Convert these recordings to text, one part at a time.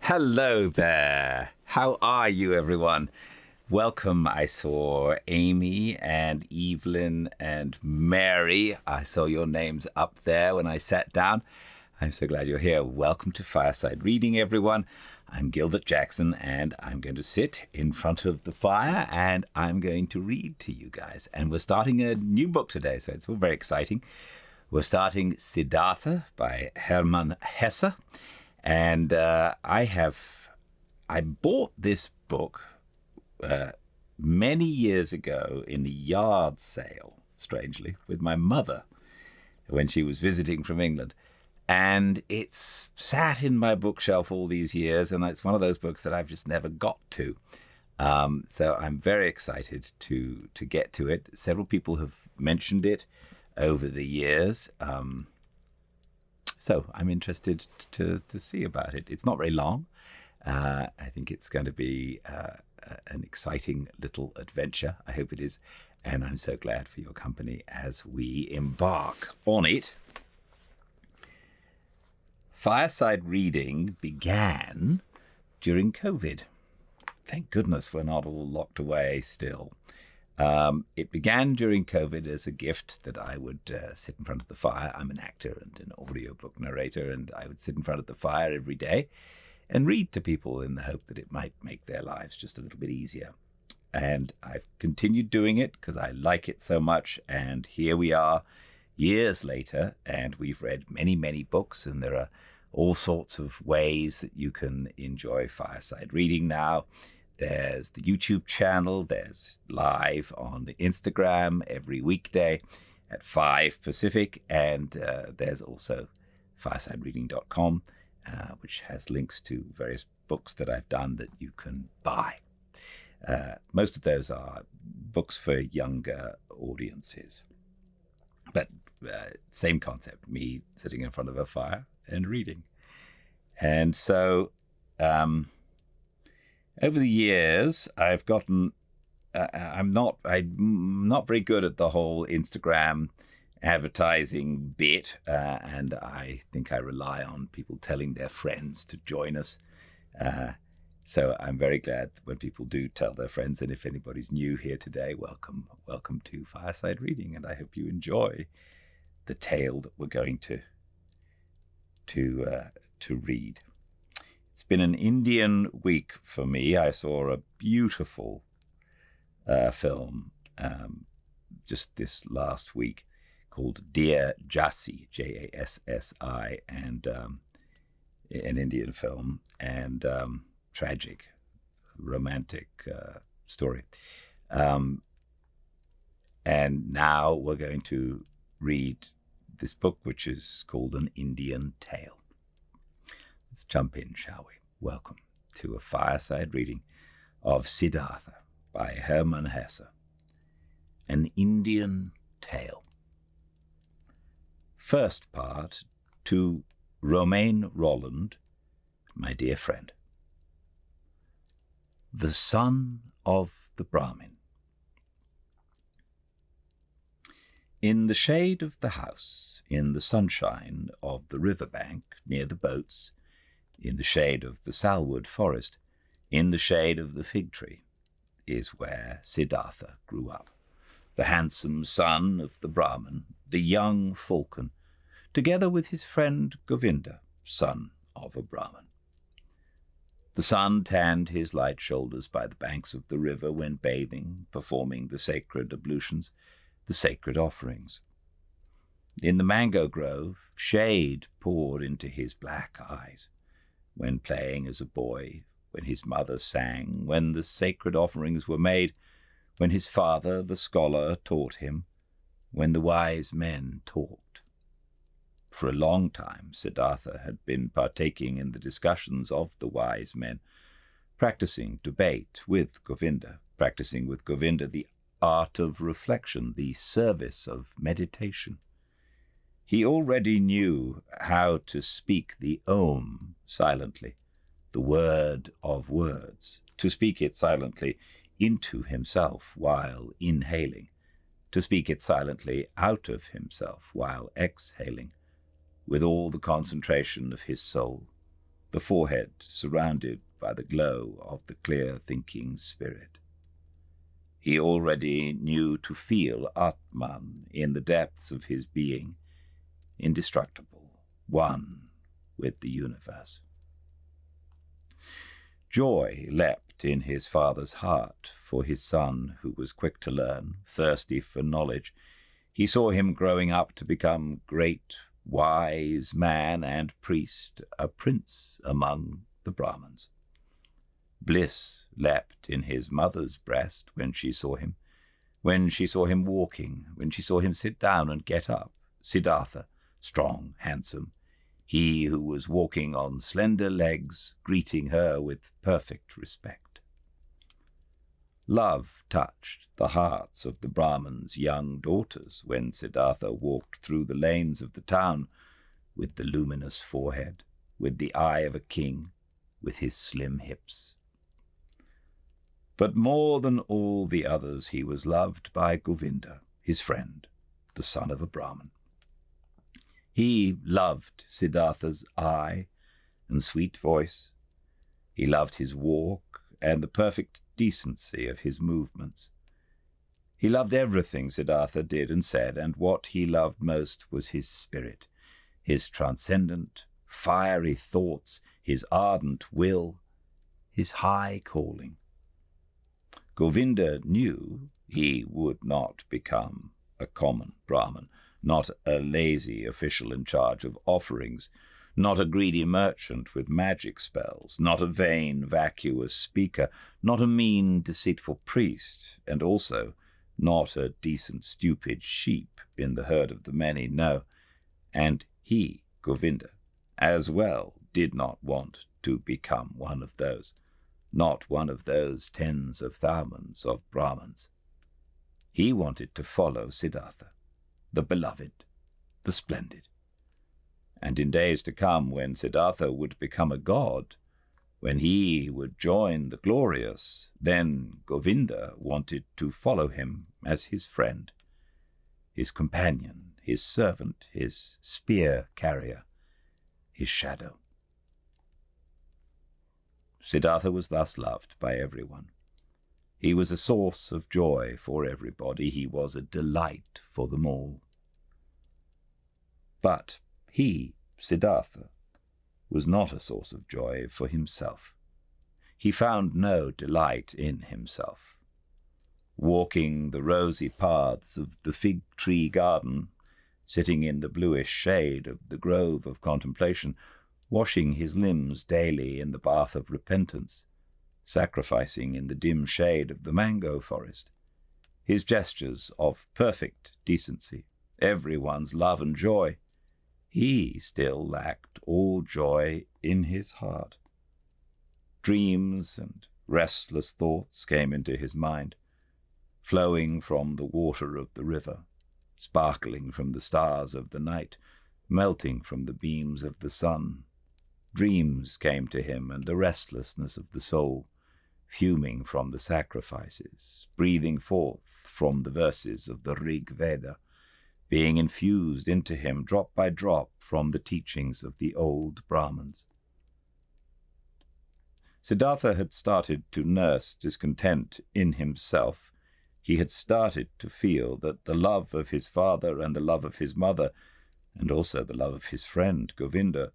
Hello there. How are you, everyone? Welcome. I saw Amy and Evelyn and Mary. I saw your names up there when I sat down. I'm so glad you're here. Welcome to Fireside Reading, everyone. I'm Gildart Jackson, and I'm going to sit in front of the fire, and I'm going to read to you guys. And we're starting a new book today, so it's all very exciting. We're starting Siddhartha by Hermann Hesse. And I bought this book many years ago in a yard sale, strangely, with my mother when she was visiting from England. And it's sat in my bookshelf all these years, and it's one of those books that I've just never got to. So I'm very excited to get to it. Several people have mentioned it over the years. So I'm interested to see about it. It's not very long. I think it's going to be an exciting little adventure. I hope it is. And I'm so glad for your company as we embark on it. Fireside Reading began during COVID. Thank goodness we're not all locked away still. It began during COVID as a gift that I would sit in front of the fire. I'm an actor and an audiobook narrator, and I would sit in front of the fire every day and read to people in the hope that it might make their lives just a little bit easier. And I've continued doing it because I like it so much. And here we are years later, and we've read many, many books, and there are all sorts of ways that you can enjoy fireside reading now. There's the YouTube channel, there's live on Instagram every weekday at 5 Pacific, and there's also firesidereading.com, which has links to various books that I've done that you can buy. Most of those are books for younger audiences. But same concept, me sitting in front of a fire and reading. And so over the years, I've gotten, I'm not very good at the whole Instagram advertising bit, and I think I rely on people telling their friends to join us. So I'm very glad when people do tell their friends, and if anybody's new here today, welcome to Fireside Reading, and I hope you enjoy the tale that we're going to read. It's been an Indian week for me. I saw a beautiful film just this last week called Dear Jassi, Jassi, and an Indian film, and tragic, romantic story. And now we're going to read this book, which is called An Indian Tale. Let's jump in, shall we? Welcome to a fireside reading of Siddhartha by Hermann Hesse. An Indian Tale. First part, to Romain Rolland, my dear friend. The son of the Brahmin. In the shade of the house, in the sunshine of the river bank near the boats, in the shade of the salwood forest, in the shade of the fig tree, is where Siddhartha grew up, the handsome son of the Brahmin, the young falcon, together with his friend Govinda, son of a Brahmin. The sun tanned his light shoulders by the banks of the river when bathing, performing the sacred ablutions, the sacred offerings. In the mango grove, shade poured into his black eyes. When playing as a boy, when his mother sang, when the sacred offerings were made, when his father, the scholar, taught him, when the wise men talked. For a long time, Siddhartha had been partaking in the discussions of the wise men, practicing debate with Govinda, practicing with Govinda the art of reflection, the service of meditation. He already knew how to speak the Om silently, the word of words, to speak it silently into himself while inhaling, to speak it silently out of himself while exhaling, with all the concentration of his soul, the forehead surrounded by the glow of the clear-thinking spirit. He already knew to feel Atman in the depths of his being, indestructible, one with the universe. Joy leapt in his father's heart for his son, who was quick to learn, thirsty for knowledge. He saw him growing up to become great, wise man and priest, a prince among the Brahmins. Bliss leapt in his mother's breast when she saw him walking, when she saw him sit down and get up, Siddhartha, strong, handsome, he who was walking on slender legs, greeting her with perfect respect. Love touched the hearts of the Brahmins' young daughters when Siddhartha walked through the lanes of the town with the luminous forehead, with the eye of a king, with his slim hips. But more than all the others, he was loved by Govinda, his friend, the son of a Brahmin. He loved Siddhartha's eye and sweet voice. He loved his walk and the perfect decency of his movements. He loved everything Siddhartha did and said, and what he loved most was his spirit, his transcendent, fiery thoughts, his ardent will, his high calling. Govinda knew he would not become a common Brahmin, not a lazy official in charge of offerings, not a greedy merchant with magic spells, not a vain, vacuous speaker, not a mean, deceitful priest, and also not a decent, stupid sheep in the herd of the many, no. And he, Govinda, as well, did not want to become one of those, not one of those tens of thousands of Brahmins. He wanted to follow Siddhartha, the beloved, the splendid. And in days to come, when Siddhartha would become a god, when he would join the glorious, then Govinda wanted to follow him as his friend, his companion, his servant, his spear carrier, his shadow. Siddhartha was thus loved by everyone. He was a source of joy for everybody. He was a delight for them all. But he, Siddhartha, was not a source of joy for himself. He found no delight in himself. Walking the rosy paths of the fig tree garden, sitting in the bluish shade of the grove of contemplation, washing his limbs daily in the bath of repentance, sacrificing in the dim shade of the mango forest, his gestures of perfect decency, everyone's love and joy, he still lacked all joy in his heart. Dreams and restless thoughts came into his mind, flowing from the water of the river, sparkling from the stars of the night, melting from the beams of the sun. Dreams came to him, and the restlessness of the soul, fuming from the sacrifices, breathing forth from the verses of the Rig Veda, being infused into him drop by drop from the teachings of the old Brahmins. Siddhartha had started to nurse discontent in himself. He had started to feel that the love of his father and the love of his mother, and also the love of his friend Govinda,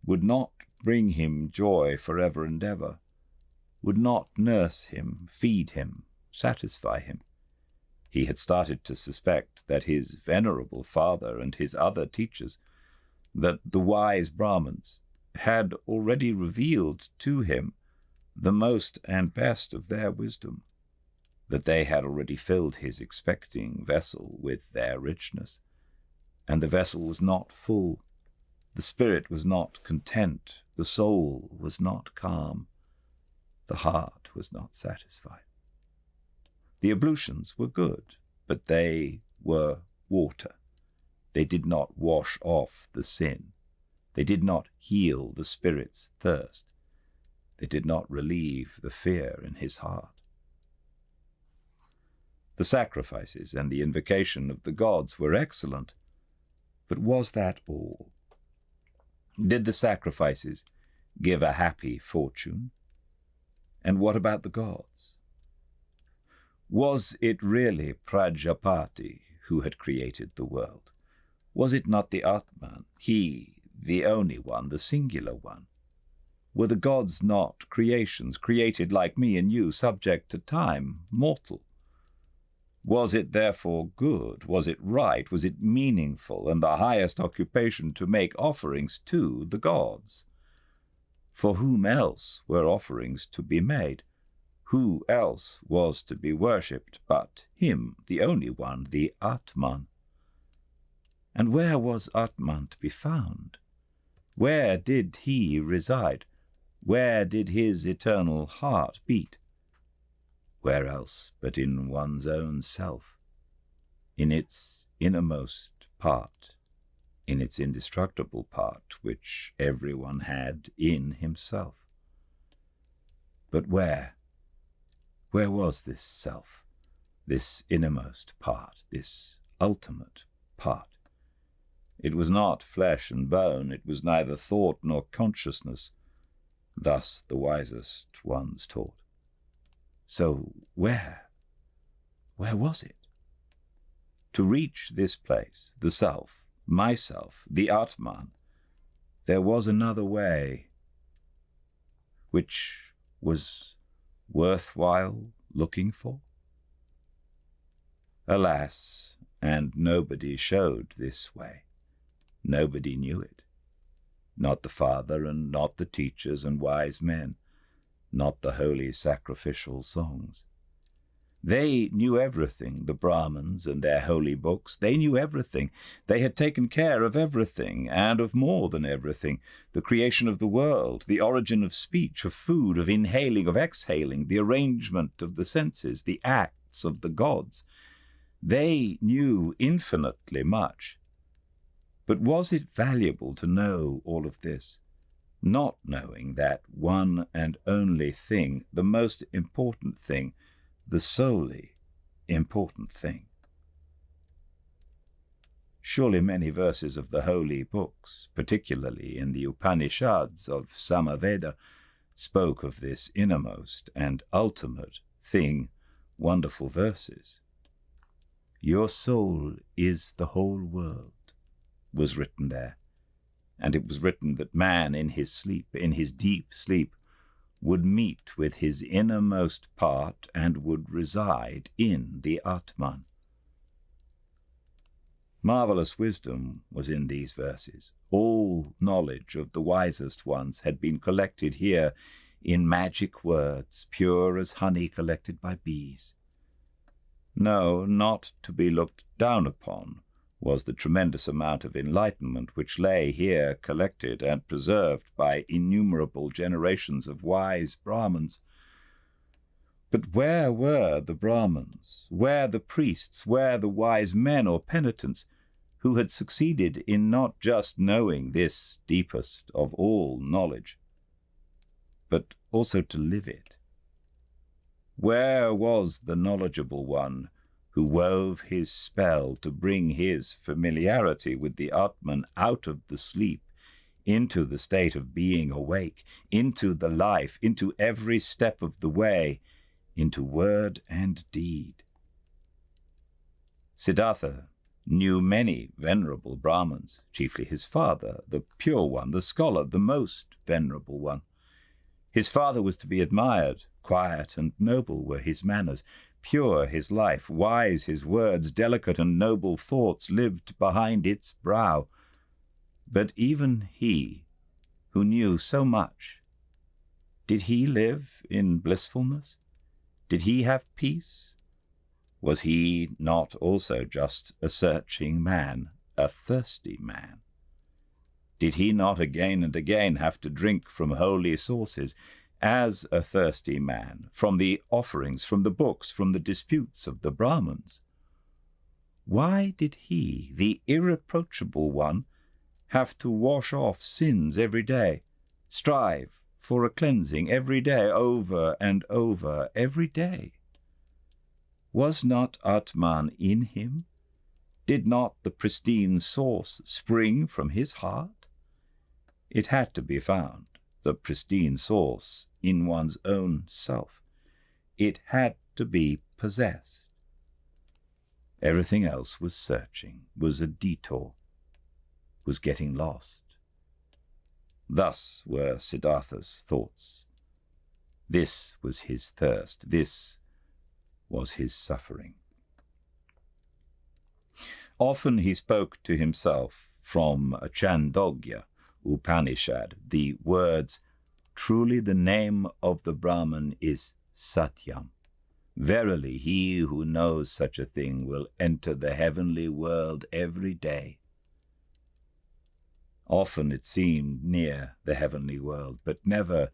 would not bring him joy forever and ever, would not nurse him, feed him, satisfy him. He had started to suspect that his venerable father and his other teachers, that the wise Brahmins, had already revealed to him the most and best of their wisdom, that they had already filled his expecting vessel with their richness, and the vessel was not full. The spirit was not content, the soul was not calm, the heart was not satisfied. The ablutions were good, but they were water. They did not wash off the sin. They did not heal the spirit's thirst. They did not relieve the fear in his heart. The sacrifices and the invocation of the gods were excellent, but was that all? Did the sacrifices give a happy fortune? And what about the gods? Was it really Prajapati who had created the world? Was it not the Atman, he, the only one, the singular one? Were the gods not creations, created like me and you, subject to time, mortal? Was it therefore good? Was it right? Was it meaningful and the highest occupation to make offerings to the gods? For whom else were offerings to be made? Who else was to be worshipped but him, the only one, the Atman? And where was Atman to be found? Where did he reside? Where did his eternal heart beat? Where else but in one's own self, in its innermost part, in its indestructible part, which everyone had in himself? But where was this self, this innermost part, this ultimate part? It was not flesh and bone, it was neither thought nor consciousness. Thus the wisest ones taught. So where was it? To reach this place, the self, myself, the Atman, there was another way, which was worthwhile looking for? Alas, and nobody showed this way. Nobody knew it. Not the Father, and not the teachers and wise men, not the holy sacrificial songs. They knew everything, the Brahmins and their holy books. They knew everything. They had taken care of everything, and of more than everything. The creation of the world, the origin of speech, of food, of inhaling, of exhaling, the arrangement of the senses, the acts of the gods. They knew infinitely much. But was it valuable to know all of this, not knowing that one and only thing, the most important thing, the solely important thing? Surely many verses of the holy books, particularly in the Upanishads of Samaveda, spoke of this innermost and ultimate thing, wonderful verses. Your soul is the whole world, was written there, and it was written that man in his sleep, in his deep sleep, would meet with his innermost part and would reside in the Atman. Marvelous wisdom was in these verses. All knowledge of the wisest ones had been collected here in magic words, pure as honey collected by bees. No, not to be looked down upon was the tremendous amount of enlightenment which lay here collected and preserved by innumerable generations of wise Brahmins. But where were the Brahmins, where the priests, where the wise men or penitents who had succeeded in not just knowing this deepest of all knowledge, but also to live it? Where was the knowledgeable one who wove his spell to bring his familiarity with the Atman out of the sleep, into the state of being awake, into the life, into every step of the way, into word and deed? Siddhartha knew many venerable Brahmins, chiefly his father, the pure one, the scholar, the most venerable one. His father was to be admired. Quiet and noble were his manners, pure his life, wise his words, delicate and noble thoughts lived behind its brow. But even he, who knew so much, did he live in blissfulness? Did he have peace? Was he not also just a searching man, a thirsty man? Did he not again and again have to drink from holy sources, as a thirsty man, from the offerings, from the books, from the disputes of the Brahmins? Why did he, the irreproachable one, have to wash off sins every day, strive for a cleansing every day, over and over, every day? Was not Atman in him? Did not the pristine source spring from his heart? It had to be found. the pristine source in one's own self. It had to be possessed. Everything else was searching, was a detour, was getting lost. Thus were Siddhartha's thoughts. This was his thirst. This was his suffering. Often he spoke to himself from a Chandogya Upanishad the words, "Truly the name of the Brahman is Satyam. Verily he who knows such a thing will enter the heavenly world every day." Often it seemed near the heavenly world, but never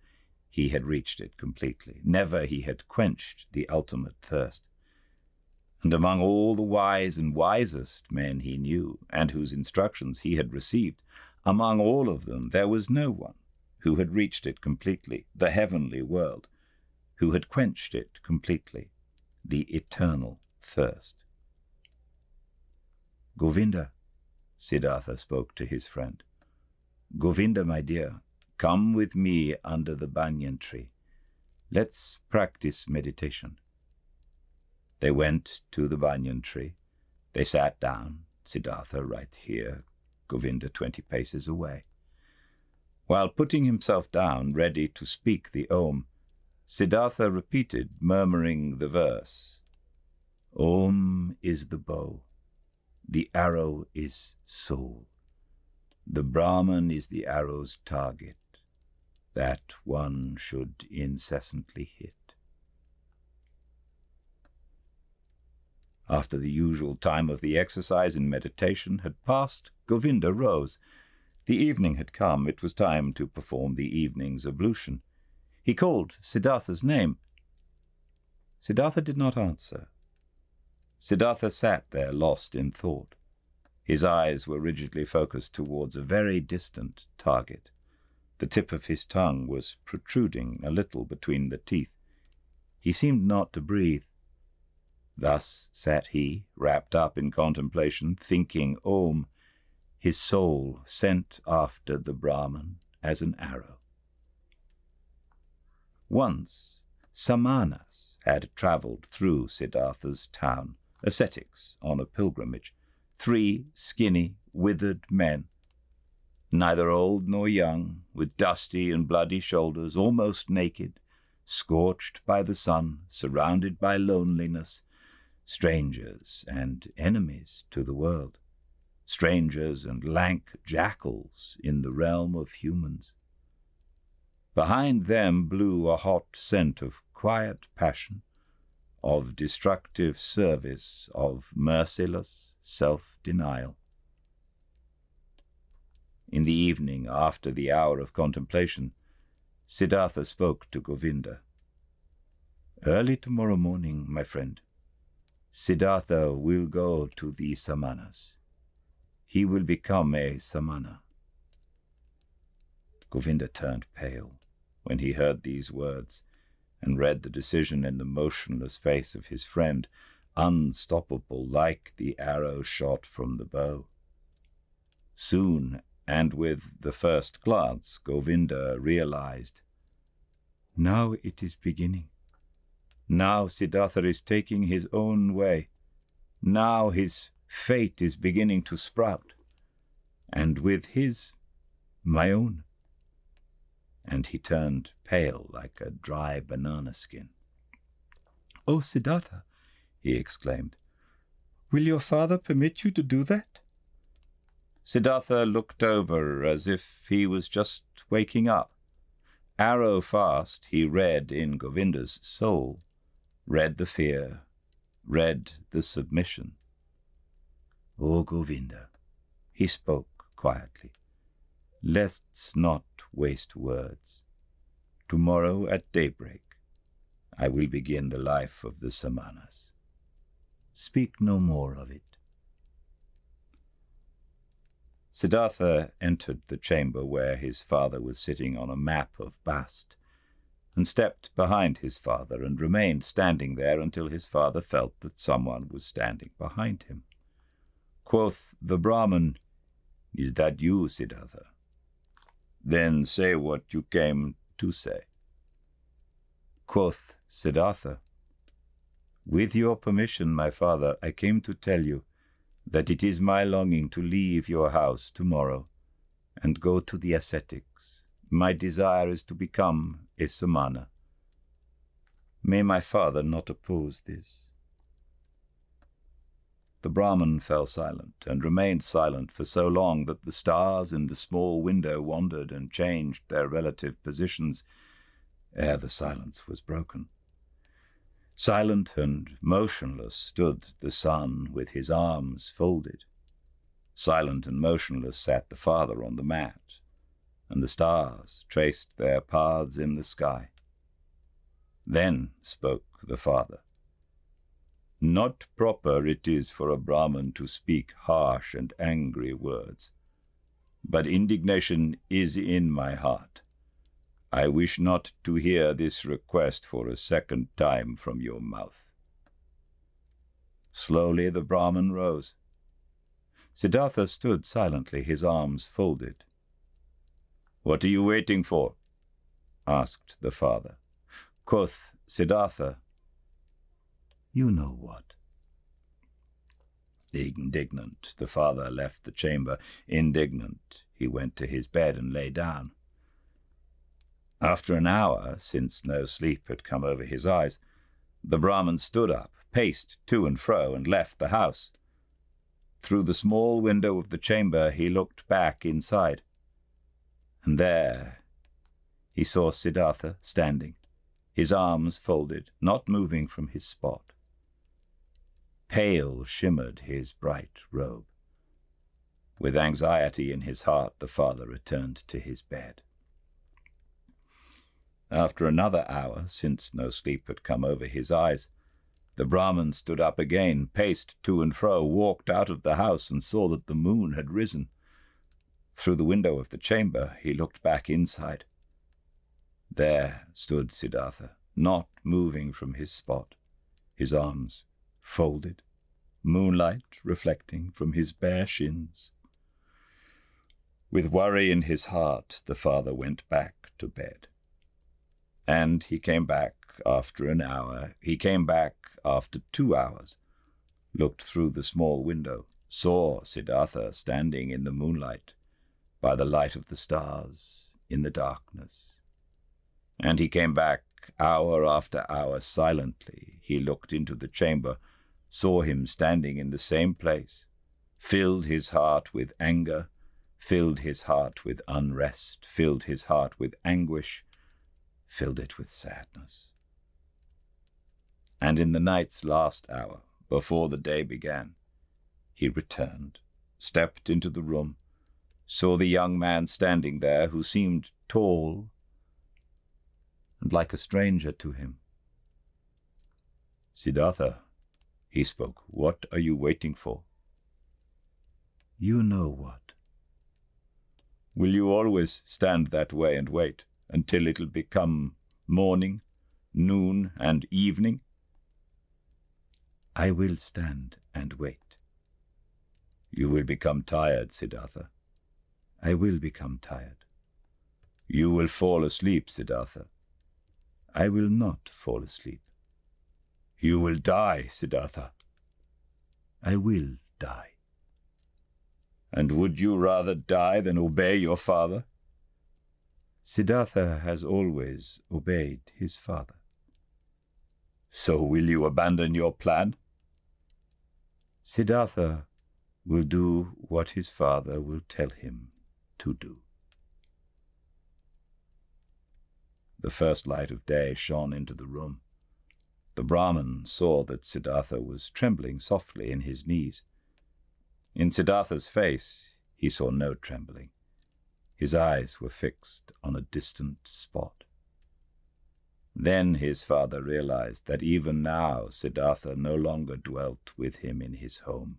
he had reached it completely. Never he had quenched the ultimate thirst. And among all the wise and wisest men he knew, and whose instructions he had received, among all of them there was no one who had reached it completely, the heavenly world, who had quenched it completely, the eternal thirst. "Govinda," Siddhartha spoke to his friend. "Govinda, my dear, come with me under the banyan tree. Let's practice meditation." They went to the banyan tree. They sat down, Siddhartha right here, Govinda 20 paces away. While putting himself down, ready to speak the Om, Siddhartha repeated, murmuring the verse, "Om is the bow, the arrow is soul. The Brahman is the arrow's target, that one should incessantly hit." After the usual time of the exercise and meditation had passed, Govinda rose. The evening had come. It was time to perform the evening's ablution. He called Siddhartha's name. Siddhartha did not answer. Siddhartha sat there, lost in thought. His eyes were rigidly focused towards a very distant target. The tip of his tongue was protruding a little between the teeth. He seemed not to breathe. Thus sat he, wrapped up in contemplation, thinking Om, his soul sent after the Brahman as an arrow. Once, Samanas had travelled through Siddhartha's town, ascetics on a pilgrimage, 3 skinny, withered men, neither old nor young, with dusty and bloody shoulders, almost naked, scorched by the sun, surrounded by loneliness, strangers and enemies to the world, strangers and lank jackals in the realm of humans. Behind them blew a hot scent of quiet passion, of destructive service, of merciless self-denial. In the evening, after the hour of contemplation, Siddhartha spoke to Govinda. "Early tomorrow morning, my friend, Siddhartha will go to the Samanas. He will become a Samana." Govinda turned pale when he heard these words and read the decision in the motionless face of his friend, unstoppable like the arrow shot from the bow. Soon, and with the first glance, Govinda realized, now it is beginning. Now Siddhartha is taking his own way. Now his fate is beginning to sprout, and with his, my own. And he turned pale like a dry banana skin. "Oh, Siddhartha," he exclaimed, "will your father permit you to do that?" Siddhartha looked over as if he was just waking up. Arrow fast, he read in Govinda's soul, read the fear, read the submission. "Oh, Govinda," he spoke quietly, "let's not waste words. Tomorrow at daybreak, I will begin the life of the Samanas. Speak no more of it." Siddhartha entered the chamber where his father was sitting on a map of bast, and stepped behind his father and remained standing there until his father felt that someone was standing behind him. Quoth the Brahman, "Is that you, Siddhartha?" Then say what you came to say. Quoth Siddhartha, with your permission, my father, I came to tell you that it is my longing to leave your house tomorrow and go to the ascetics. My desire is to become a samana. May my father not oppose this. The Brahmin fell silent, and remained silent for so long that the stars in the small window wandered and changed their relative positions ere the silence was broken. Silent and motionless stood the son with his arms folded. Silent and motionless sat the father on the mat, and the stars traced their paths in the sky. Then spoke the father. Not proper it is for a Brahmin to speak harsh and angry words, but indignation is in my heart. I wish not to hear this request for a second time from your mouth. Slowly the Brahmin rose. Siddhartha stood silently, his arms folded. What are you waiting for? Asked the father. Quoth Siddhartha, you know what. Indignant, the father left the chamber. Indignant, he went to his bed and lay down. After an hour, since no sleep had come over his eyes, the Brahmin stood up, paced to and fro, and left the house. Through the small window of the chamber he looked back inside, and there he saw Siddhartha standing, his arms folded, not moving from his spot. Pale shimmered his bright robe. With anxiety in his heart, the father returned to his bed. After another hour, since no sleep had come over his eyes, the Brahmin stood up again, paced to and fro, walked out of the house, and saw that the moon had risen. Through the window of the chamber he looked back inside. There stood Siddhartha, not moving from his spot, his arms folded, moonlight reflecting from his bare shins. With worry in his heart, the father went back to bed. And he came back after an hour. He came back after 2 hours, looked through the small window, saw Siddhartha standing in the moonlight, by the light of the stars, in the darkness. And he came back hour after hour silently. He looked into the chamber, saw him standing in the same place, filled his heart with anger, filled his heart with unrest, filled his heart with anguish, filled it with sadness. And in the night's last hour, before the day began, he returned, stepped into the room, saw the young man standing there who seemed tall and like a stranger to him. Siddhartha, he spoke, what are you waiting for? You know what. Will you always stand that way and wait until it'll become morning, noon, and evening? I will stand and wait. You will become tired, Siddhartha. I will become tired. You will fall asleep, Siddhartha. I will not fall asleep. You will die, Siddhartha. I will die. And would you rather die than obey your father? Siddhartha has always obeyed his father. So will you abandon your plan? Siddhartha will do what his father will tell him to do. The first light of day shone into the room. The Brahmin saw that Siddhartha was trembling softly in his knees. In Siddhartha's face he saw no trembling. His eyes were fixed on a distant spot. Then his father realized that even now Siddhartha no longer dwelt with him in his home,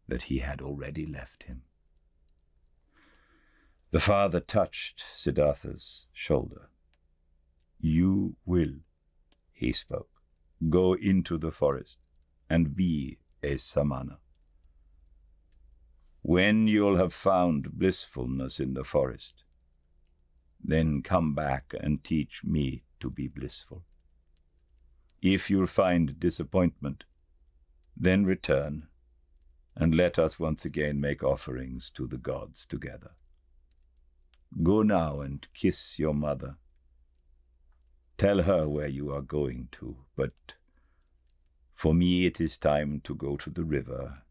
that he had already left him. The father touched Siddhartha's shoulder. You will, he spoke, go into the forest and be a samana. When you'll have found blissfulness in the forest, then come back and teach me to be blissful. If you'll find disappointment, then return, and let us once again make offerings to the gods together. Go now and kiss your mother. Tell her where you are going to, but for me it is time to go to the river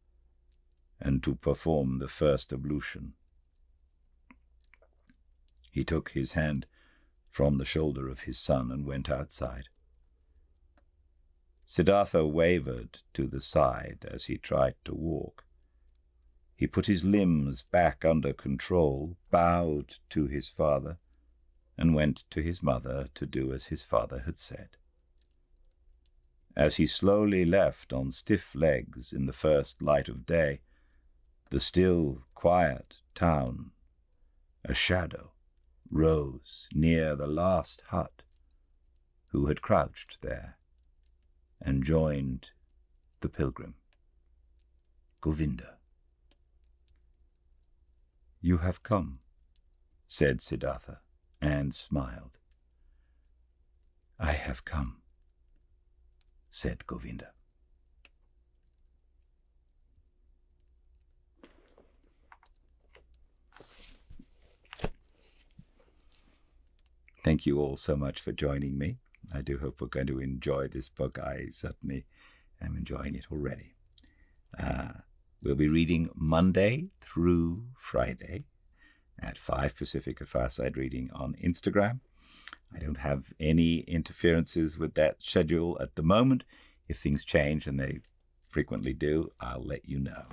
and to perform the first ablution. He took his hand from the shoulder of his son and went outside. Siddhartha wavered to the side as he tried to walk. He put his limbs back under control, bowed to his father, and went to his mother to do as his father had said. As he slowly left on stiff legs in the first light of day, the still, quiet town, a shadow rose near the last hut who had crouched there and joined the pilgrim, Govinda. "You have come," said Siddhartha, and smiled. "I have come," said Govinda. Thank you all so much for joining me. I do hope we're going to enjoy this book. I certainly am enjoying it already. We'll be reading Monday through Friday at 5 Pacific at Fireside Reading on Instagram. I don't have any interferences with that schedule at the moment. If things change, and they frequently do, I'll let you know.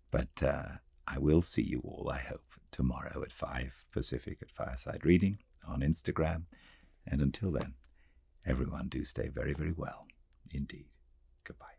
But I will see you all, I hope, tomorrow at 5 Pacific at Fireside Reading on Instagram. And until then, everyone do stay very, very well indeed. Goodbye.